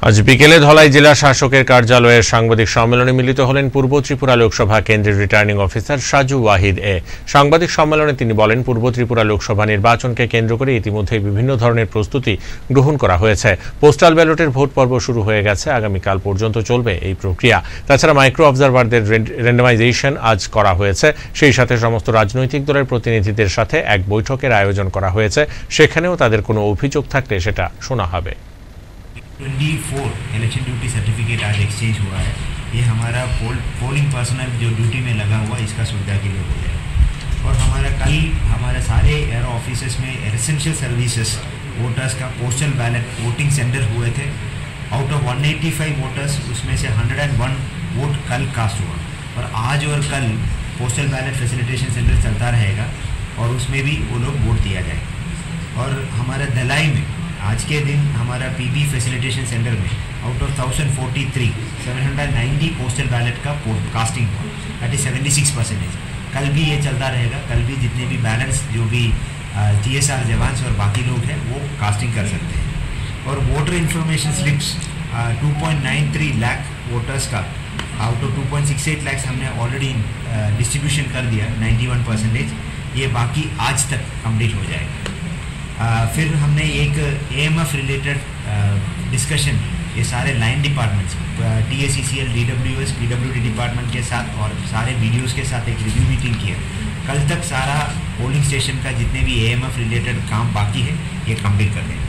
আজ বিকেলে ধলাই জেলা শাসকের কার্যালয়ের সাংবাদিক সম্মেলনে মিলিত হলেন পূর্ব ত্রিপুরা লোকসভা কেন্দ্রের রিটার্নিং অফিসার সাজু ওয়াহিদ এ। সাংবাদিক সম্মেলনে তিনি বলেন, পূর্ব ত্রিপুরা লোকসভা নির্বাচনকে কেন্দ্র করে ইতিমধ্যে বিভিন্ন ধরনের প্রস্তুতি গ্রহণ করা হয়েছে। পোস্টাল ব্যালটের ভোট পর্ব শুরু হয়ে গেছে, আগামীকাল পর্যন্ত চলবে এই প্রক্রিয়া। তাছাড়া মাইক্রো অবজারভারদের র্যান্ডমাইজেশন আজ করা হয়েছে। সেই সাথে সমস্ত রাজনৈতিক দলের প্রতিনিধিদের সাথে এক বৈঠকের আয়োজন করা হয়েছে। সেখানেও তাদের কোনো অভিযোগ থাকলে সেটা শোনা হবে। 24 इलेक्शन ड्यूटी सर्टिफिकेट आज एक्सचेंज हुआ है। ये हमारा पोलिंग पर्सनल जो ड्यूटी में लगा हुआ इसका सुविधा के लिए हो गया। और हमारा कल हमारे सारे एयर ऑफिसेस में एसेंशियल सर्विसेज वोटर्स का पोस्टल बैलेट वोटिंग सेंटर हुए थे। आउट ऑफ 185 वोटर्स उसमें से 101 वोट कल कास्ट हुआ। और आज और कल पोस्टल बैलेट फैसिलिटेशन सेंटर चलता रहेगा और उसमें भी वो लोग वोट दिया जाएगा। और हमारे धलाई में आज के दिन हमारा पीबी फैसिलिटेशन सेंटर में आउट ऑफ 1043 790 पोस्टल बैलेट का कास्टिंग हुआ, दैट इज 76%। कल भी ये चलता रहेगा। कल भी जितने भी बैलेंस जो भी TSR जवान्स और बाकी लोग हैं वो कास्टिंग कर सकते हैं। और voter information slips 2.93 lakh voters का आउट ऑफ 2.68 लाख हमने ऑलरेडी डिस्ट्रीब्यूशन कर दिया 91%। ये बाकी आज तक कंप्लीट हो जाएगा। फिर हमने एक AMF रिलेटेड डिस्कशन ये सारे line departments TACCL, DWS, PWD department के साथ और सारे BDOs के साथ एक रिव्यू मीटिंग किया। कल तक सारा पोलिंग स्टेशन का जितने भी AMF रिलेटेड काम बाकी है ये कंप्लीट कर देंगे।